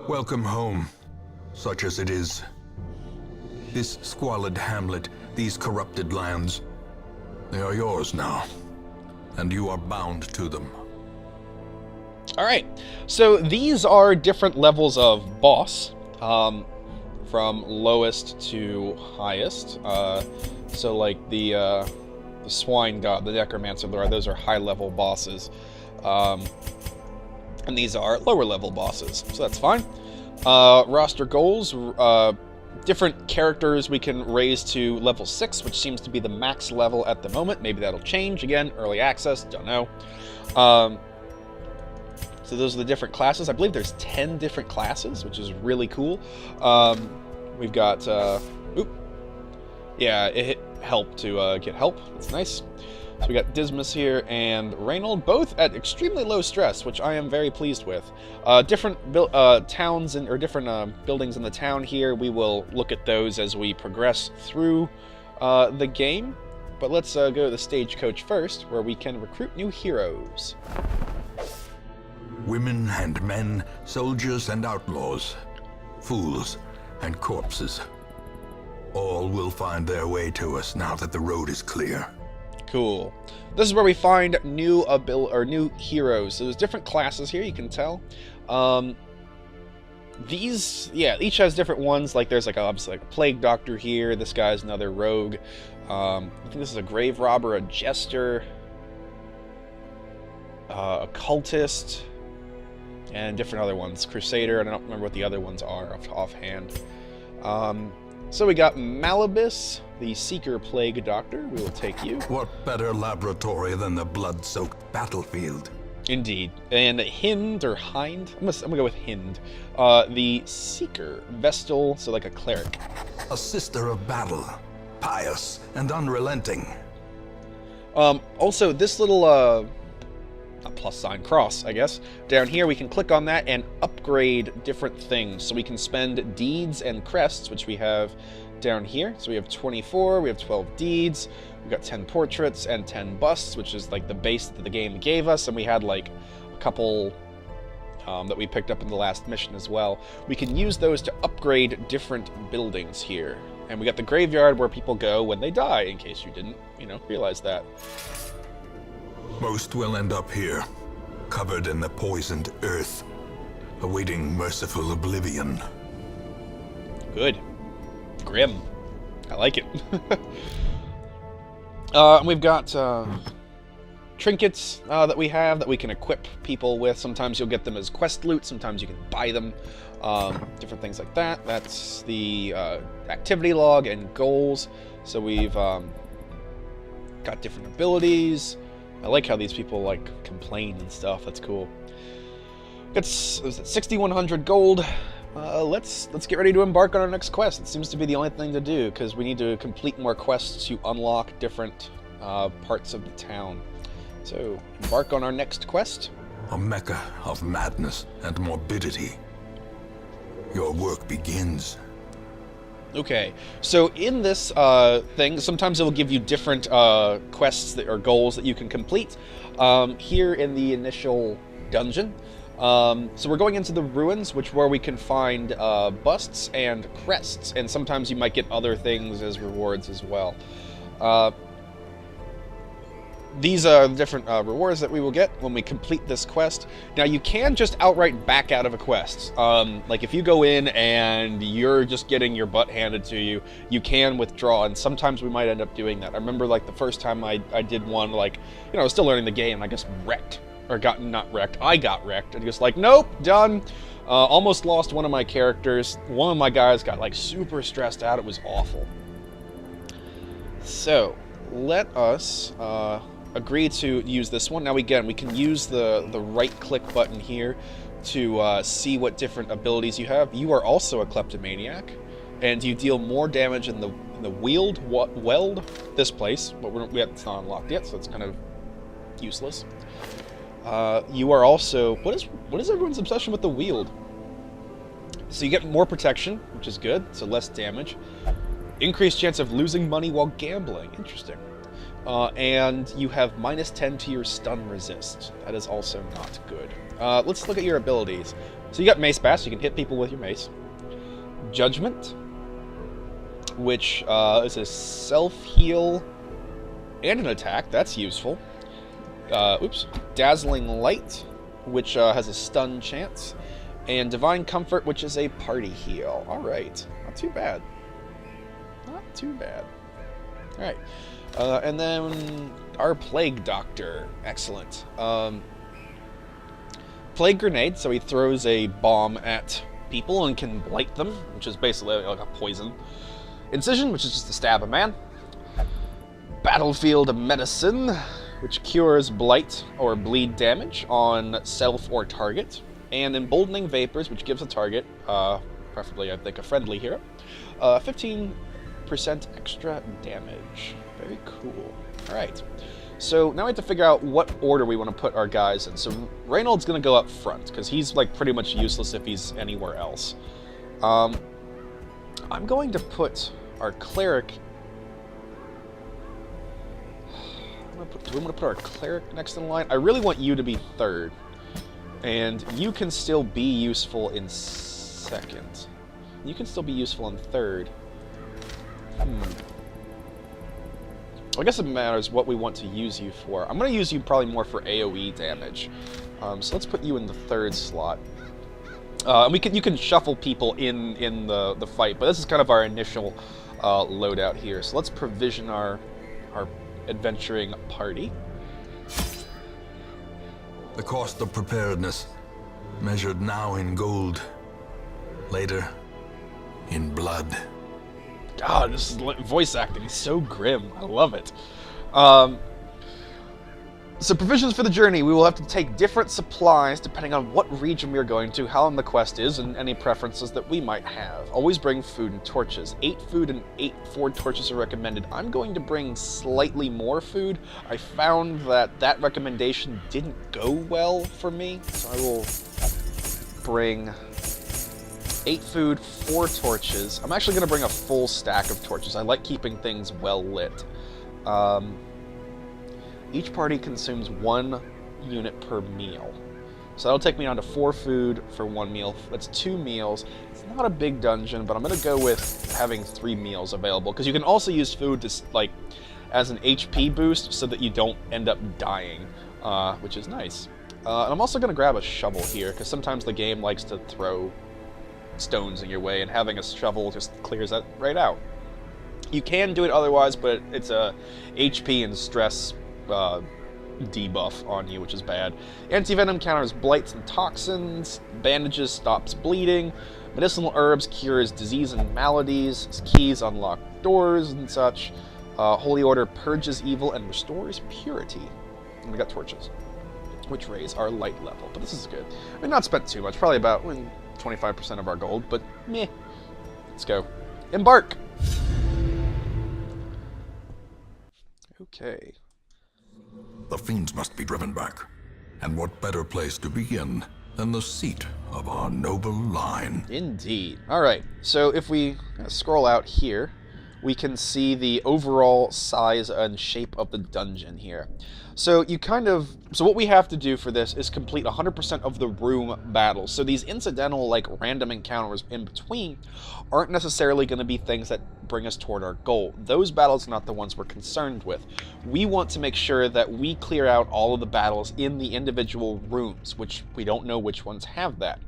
Welcome home, such as it is. This squalid hamlet, these corrupted lands, they are yours now, and you are bound to them. Alright, so these are different levels of boss, from lowest to highest. So like the Swine God, the Necromancer Lord, those are high-level bosses. And these are lower-level bosses, so that's fine. Roster goals, different characters we can raise to level 6, which seems to be the max level at the moment. Maybe that'll change. Again, early access, don't know. So those are the different classes. I believe there's 10 different classes, which is really cool. We've got, yeah, it hit help to get help. That's nice. So we got Dismas here and Reynold, both at extremely low stress, which I am very pleased with. Different towns or different buildings in the town here. We will look at those as we progress through the game. But let's go to the stagecoach first, where we can recruit new heroes. Women and men, soldiers and outlaws, fools and corpses. All will find their way to us now that the road is clear. Cool. This is where we find new heroes. So there's different classes here, you can tell. These, yeah, each has different ones. Like there's obviously like a plague doctor here. This guy's another rogue. I think this is a grave robber, a jester, a cultist, and different other ones. Crusader, and I don't remember what the other ones are offhand. So we got Malabus, the Seeker Plague Doctor. We will take you. What better laboratory than the blood-soaked battlefield? Indeed. And Hind, or Hind? I'm gonna go with Hind. The Seeker, Vestal, so like a cleric. A sister of battle, pious and unrelenting. Also, this little, a plus sign cross, I guess. Down here, we can click on that and upgrade different things. So we can spend deeds and crests, which we have down here. So we have 24, we have 12 deeds, we've got 10 portraits and 10 busts, which is like the base that the game gave us. And we had like a couple that we picked up in the last mission as well. We can use those to upgrade different buildings here. And we got the graveyard where people go when they die, in case you didn't, realize that. Most will end up here, covered in the poisoned earth, awaiting merciful oblivion. Good. Grim. I like it. And we've got trinkets that we have that we can equip people with. Sometimes you'll get them as quest loot, sometimes you can buy them. Different things like that. That's the activity log and goals. So we've got different abilities. I like how these people complain and stuff. That's cool. It's 6,100 gold. Let's get ready to embark on our next quest. It seems to be the only thing to do because we need to complete more quests to unlock different parts of the town. So embark on our next quest. A mecca of madness and morbidity. Your work begins. Okay, so in this thing, sometimes it will give you different quests or goals that you can complete. Here in the initial dungeon, so we're going into the ruins, where we can find busts and crests, and sometimes you might get other things as rewards as well. These are the different rewards that we will get when we complete this quest. Now, you can just outright back out of a quest. Like, if you go in and you're just getting your butt handed to you, you can withdraw, and sometimes we might end up doing that. I remember, the first time I did one, I was still learning the game, I guess wrecked. Or not wrecked, I got wrecked. And just nope, done. Almost lost one of my characters. One of my guys got, super stressed out. It was awful. So, let us agree to use this one. Now again, we can use the right-click button here to see what different abilities you have. You are also a kleptomaniac, and you deal more damage in the weld this place, but it's not unlocked yet, so it's kind of useless. You are also what is everyone's obsession with the wield? So you get more protection, which is good, so less damage. Increased chance of losing money while gambling. Interesting. And you have -10 to your stun resist. That is also not good. Let's look at your abilities. So you got Mace Bash, you can hit people with your mace. Judgment, which is a self-heal and an attack. That's useful. Dazzling Light, which has a stun chance. And Divine Comfort, which is a party heal. Alright, not too bad. Not too bad. Alright. And then our Plague Doctor. Excellent. Plague Grenade, so he throws a bomb at people and can blight them, which is basically like a poison. Incision, which is just to stab a man. Battlefield Medicine, which cures blight or bleed damage on self or target. And Emboldening Vapors, which gives a target, preferably I think a friendly hero, 15% extra damage. Very cool. Alright, so now we have to figure out what order we want to put our guys in. So Reynold's going to go up front, because he's like pretty much useless if he's anywhere else. I'm going to put our Cleric... Do we want to put our Cleric next in line? I really want you to be third. And you can still be useful in second. You can still be useful in third. I guess it matters what we want to use you for. I'm going to use you probably more for AoE damage. So let's put you in the third slot. And you can shuffle people in the fight, but this is kind of our initial loadout here. So let's provision our adventuring party. The cost of preparedness, measured now in gold, later in blood. God, this is voice acting is so grim. I love it. So provisions for the journey. We will have to take different supplies depending on what region we are going to, how long the quest is, and any preferences that we might have. Always bring food and torches. 8 food and 4 torches are recommended. I'm going to bring slightly more food. I found that recommendation didn't go well for me, so I will bring 8 food, 4 torches. I'm actually going to bring a full stack of torches. I like keeping things well lit. Each party consumes 1 unit per meal. So that'll take me down to 4 food for 1 meal. That's 2 meals. It's not a big dungeon, but I'm going to go with having 3 meals available, because you can also use food to, like, as an HP boost so that you don't end up dying, which is nice. And I'm also going to grab a shovel here, because sometimes the game likes to throw stones in your way, and having a shovel just clears that right out. You can do it otherwise, but it's a HP and stress debuff on you, which is bad. Anti-venom counters blights and toxins. Bandages stops bleeding. Medicinal herbs cures disease and maladies. Keys unlock doors and such. Holy Order purges evil and restores purity. And we got torches, which raise our light level. But this is good. We've not spent too much. Probably about 25% of our gold, but meh. Let's go. Embark! Okay. The fiends must be driven back. And what better place to begin than the seat of our noble line? Indeed. Alright, so if we scroll out here, we can see the overall size and shape of the dungeon here. So so what we have to do for this is complete 100% of the room battles. So these incidental, like, random encounters in between aren't necessarily going to be things that bring us toward our goal. Those battles are not the ones we're concerned with. We want to make sure that we clear out all of the battles in the individual rooms, which we don't know which ones have that.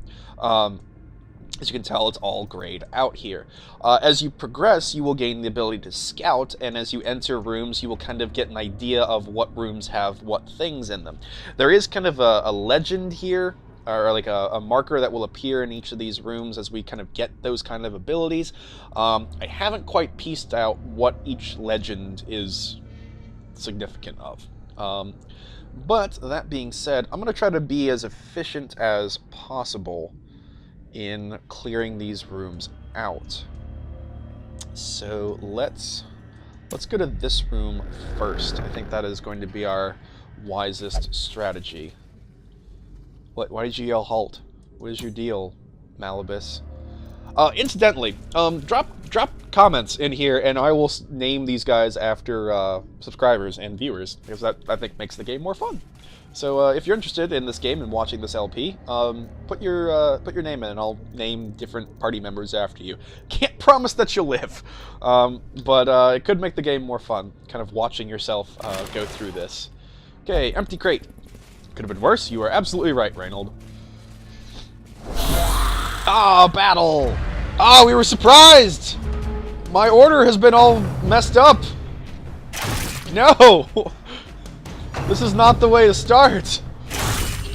As you can tell, it's all grayed out here. As you progress, you will gain the ability to scout, and as you enter rooms, you will kind of get an idea of what rooms have what things in them. There is kind of a legend here, or like a marker that will appear in each of these rooms as we kind of get those kind of abilities. I haven't quite pieced out what each legend is significant of. But that being said, I'm going to try to be as efficient as possible in clearing these rooms out. So let's go to this room first. I think that is going to be our wisest strategy. Why did you yell halt? What is your deal, Malibus? Incidentally, drop comments in here, and I will name these guys after subscribers and viewers, because that, I think, makes the game more fun. So if you're interested in this game and watching this LP, put your name in, and I'll name different party members after you. Can't promise that you'll live, but it could make the game more fun, kind of watching yourself go through this. Okay, empty crate. Could have been worse. You are absolutely right, Reynold. Ah, battle! Ah, we were surprised! My order has been all messed up! No! This is not the way to start!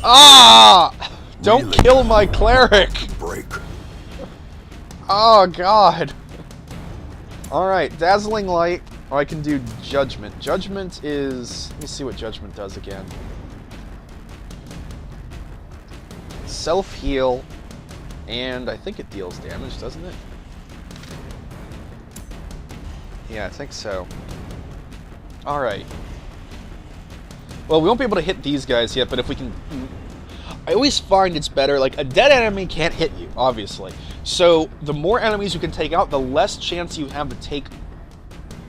Ah! Don't Really? kill my cleric! Break. Oh, God. Alright, Dazzling Light. Oh, I can do Judgment. Judgment is... Let me see what Judgment does again. Self-heal. And I think it deals damage, doesn't it? Yeah, I think so. Alright. Well, we won't be able to hit these guys yet, but if we can... I always find it's better, like, a dead enemy can't hit you, obviously. So, the more enemies you can take out, the less chance you have to take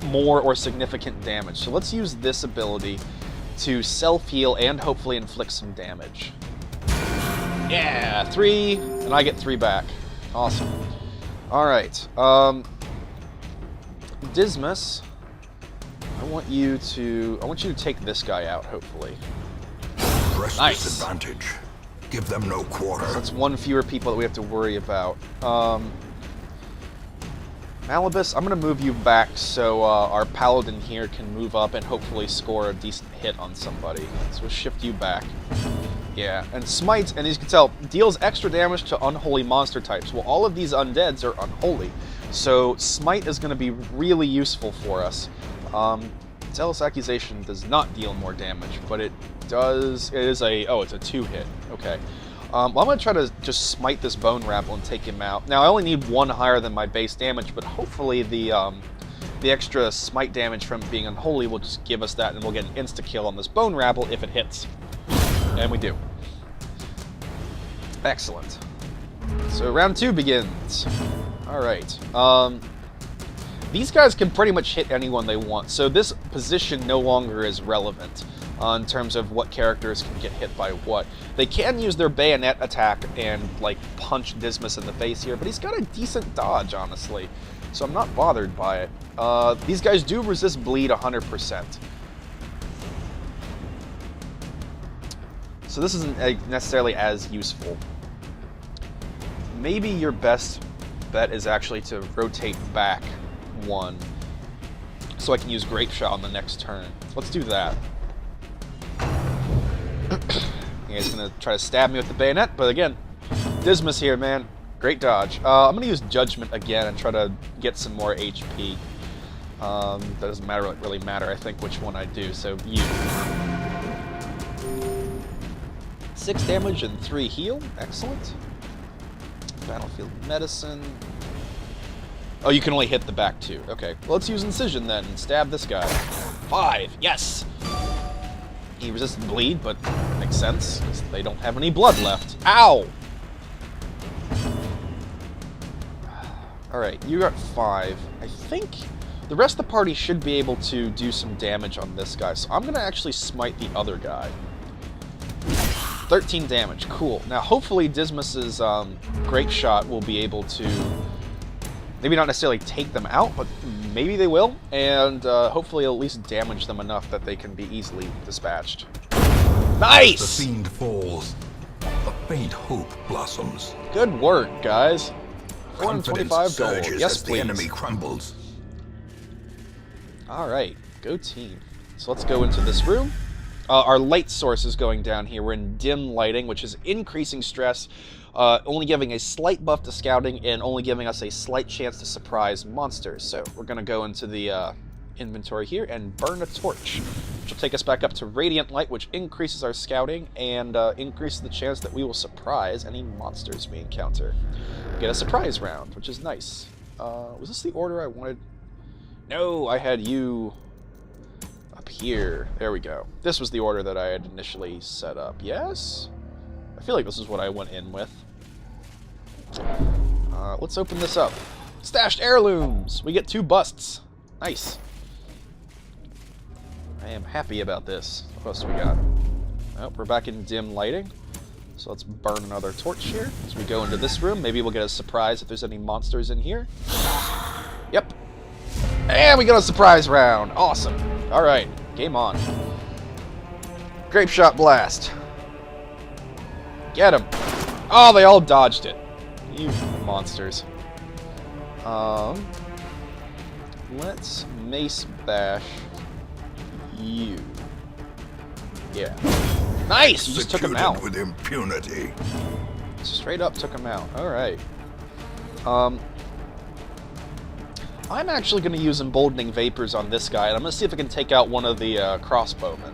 more or significant damage. So let's use this ability to self-heal and hopefully inflict some damage. Yeah, 3, and I get 3 back. Awesome. Alright, Dismas, I want you to take this guy out, hopefully. Press Nice. disadvantage. Give them no quarter. So that's 1 fewer people that we have to worry about. Malibus, I'm going to move you back so our paladin here can move up and hopefully score a decent hit on somebody. So we'll shift you back. Yeah, and Smite, and as you can tell, deals extra damage to unholy monster types. Well, all of these undeads are unholy, so Smite is going to be really useful for us. Zealous Accusation does not deal more damage, but it does... It is a... Oh, it's a 2-hit. Okay. Well, I'm going to try to just smite this Bone Rabble and take him out. Now, I only need 1 higher than my base damage, but hopefully the extra smite damage from being unholy will just give us that, and we'll get an insta-kill on this Bone Rabble if it hits. And we do. Excellent. So round 2 begins. Alright. These guys can pretty much hit anyone they want, so this position no longer is relevant in terms of what characters can get hit by what. They can use their bayonet attack and, like, punch Dismas in the face here, but he's got a decent dodge, honestly, so I'm not bothered by it. These guys do resist bleed 100%. So this isn't necessarily as useful. Maybe your best bet is actually to rotate back 1, so I can use Grape Shot on the next turn. Let's do that. He's gonna try to stab me with the bayonet, but again, Dismas here, man. Great dodge. I'm gonna use Judgment again and try to get some more HP. That doesn't really matter, I think, which one I do, so you. 6 damage and 3 heal. Excellent. Battlefield Medicine. Oh, you can only hit the back 2. Okay. Well, let's use Incision then and stab this guy. 5. Yes! He resists bleed, but makes sense, because they don't have any blood left. Ow! Alright, you got 5. I think the rest of the party should be able to do some damage on this guy, so I'm going to actually smite the other guy. 13 damage, cool. Now, hopefully Dismas's Great Shot will be able to maybe not necessarily take them out, but maybe they will, and hopefully at least damage them enough that they can be easily dispatched. Nice! The fiend falls. A faint hope blossoms. Good work, guys. Confidence 425 gold. surges Yes, as please. the enemy crumbles. Alright, go team. So let's go into this room. Our light source is going down here. We're in dim lighting, which is increasing stress, only giving a slight buff to scouting and only giving us a slight chance to surprise monsters. So we're going to go into the inventory here and burn a torch, which will take us back up to radiant light, which increases our scouting and increases the chance that we will surprise any monsters we encounter. Get a surprise round, which is nice. Was this the order I wanted? No, I had you up here. There we go. This was the order that I had initially set up. Yes? I feel like this is what I went in with. let's open this up. Stashed heirlooms! We get 2 busts. Nice. I am happy about this. What else do we got? Oh, we're back in dim lighting. So let's burn another torch here as we go into this room. Maybe we'll get a surprise if there's any monsters in here. Yep. And we got a surprise round. Awesome. Alright, game on. Grape shot blast. Get him. Oh, they all dodged it. You monsters. Let's mace bash you. Yeah. Nice! You just took him out. With impunity. Straight up took him out. Alright. I'm actually going to use Emboldening Vapors on this guy, and I'm going to see if I can take out one of the crossbowmen.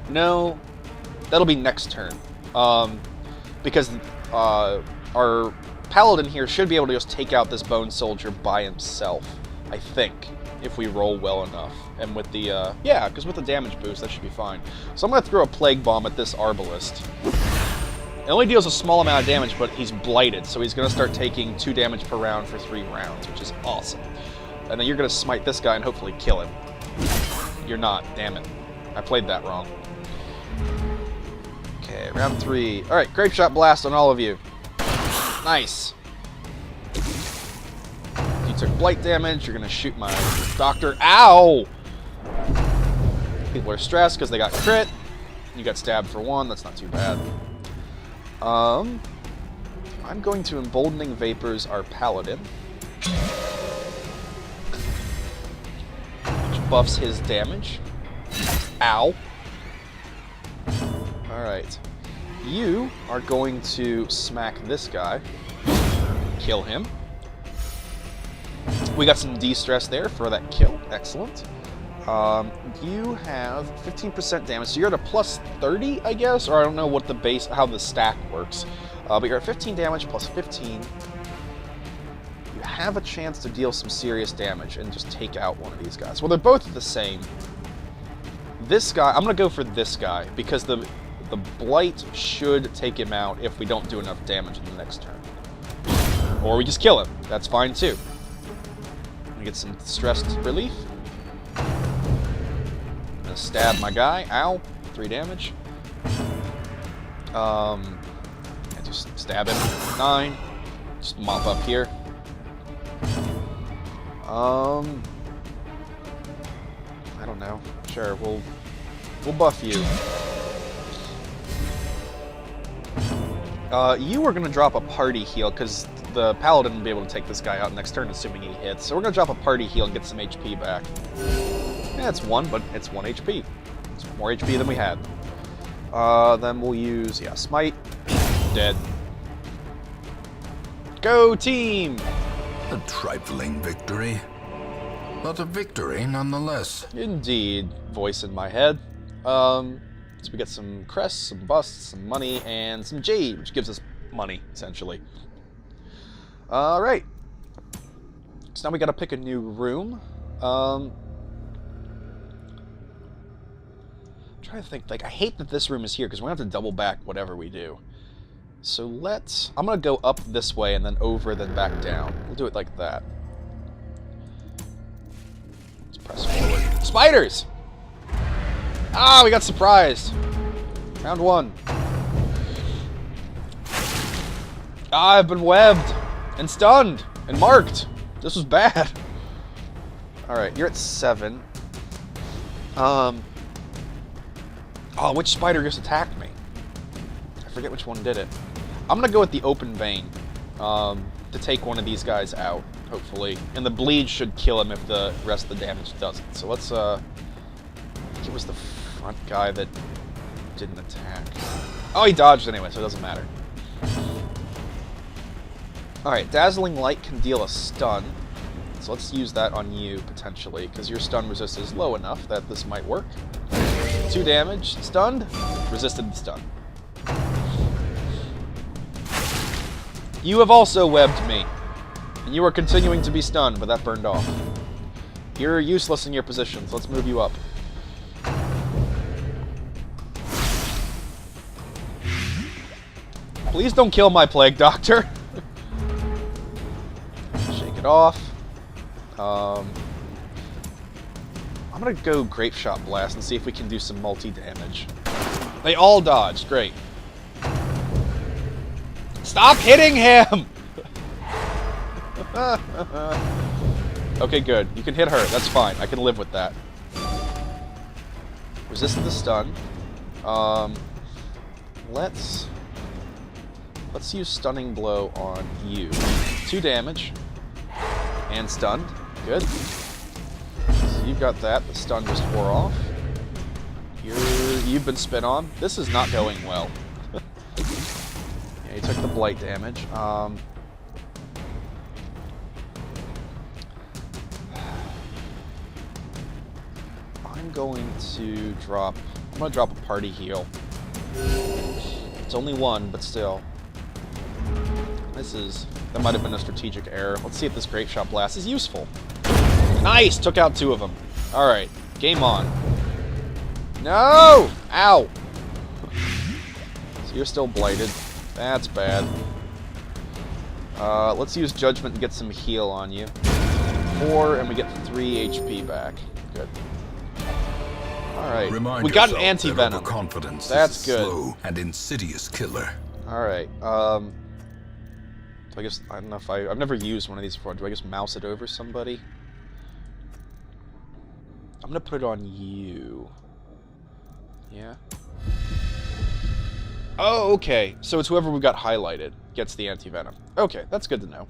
No, that'll be next turn. Because our paladin here should be able to just take out this bone soldier by himself, I think, if we roll well enough. And with the, yeah, because with the damage boost, that should be fine. So I'm going to throw a Plague Bomb at this Arbalist. It only deals a small amount of damage, but he's blighted, so he's going to start taking 2 damage per round for 3 rounds, which is awesome. And then you're going to smite this guy and hopefully kill him. You're not, damn it. I played that wrong. Okay, round 3. Alright, Grape Shot Blast on all of you. Nice. You took blight damage, you're going to shoot my doctor. Ow! People are stressed because they got crit. You got stabbed for 1, that's not too bad. I'm going to Emboldening Vapors our Paladin, which buffs his damage. Ow. Alright. You are going to smack this guy. Kill him. We got some de-stress there for that kill. Excellent. You have 15% damage, so you're at a plus 30, I guess, or I don't know what the base, how the stack works. But you're at 15 damage plus 15. You have a chance to deal some serious damage and just take out one of these guys. Well, they're both the same. This guy, I'm going to go for this guy, because the blight should take him out if we don't do enough damage in the next turn. Or we just kill him. That's fine, too. I'm going to get some stressed relief. Stab my guy. Ow. 3 damage. Just stab him. 9. Just mop up here. I don't know. Sure, we'll buff you. You are going to drop a party heal, because the paladin will be able to take this guy out next turn, assuming he hits. So we're going to drop a party heal and get some HP back. Yeah, it's 1, but it's 1 HP. It's more HP than we had. Then we'll use, yeah, Smite. Dead. Go team! A trifling victory, but a victory nonetheless. Indeed, voice in my head. So we get some crests, some busts, some money, and some jade, which gives us money, essentially. Alright. So now we gotta pick a new room. Trying to think, like, I hate that this room is here because we're gonna have to double back whatever we do. So I'm gonna go up this way and then over, then back down. We'll do it like that. Let's press forward. Spiders! Ah, we got surprised. Round 1. Ah, I've been webbed and stunned and marked. This was bad. Alright, you're at 7. Oh, which spider just attacked me? I forget which one did it. I'm gonna go with the open vein to take one of these guys out, hopefully. And the bleed should kill him if the rest of the damage doesn't. So let's, I think it was the front guy that didn't attack. Oh, he dodged anyway, so it doesn't matter. Alright, Dazzling Light can deal a stun. So let's use that on you, potentially, because your stun resist is low enough that this might work. 2 damage, stunned, resisted the stun. You have also webbed me. And you are continuing to be stunned, but that burned off. You're useless in your positions. Let's move you up. Please don't kill my Plague Doctor. take it off. I'm gonna go Grape Shot Blast and see if we can do some multi-damage. They all dodged. Great. Stop hitting him! Okay, good. You can hit her. That's fine. I can live with that. Resist the stun. Let's use Stunning Blow on you. 2 damage. And stunned. Good. So you've got that. The stun just wore off. You've been spit on. This is not going well. Yeah, you took the blight damage. I'm going to drop a party heal. It's only 1, but still. That might have been a strategic error. Let's see if this Grape Shot Blast is useful. Nice! Took out 2 of them. Alright, game on. No! Ow! So you're still blighted. That's bad. Let's use Judgment and get some heal on you. 4, and we get 3 HP back. Good. Alright. We got an anti-venom. That's good. Slow and insidious killer. Alright. So I guess, I don't know if I've never used one of these before. Do I just mouse it over somebody? I'm gonna put it on you. Yeah. Oh, okay. So it's whoever we got highlighted gets the anti-venom. Okay, that's good to know.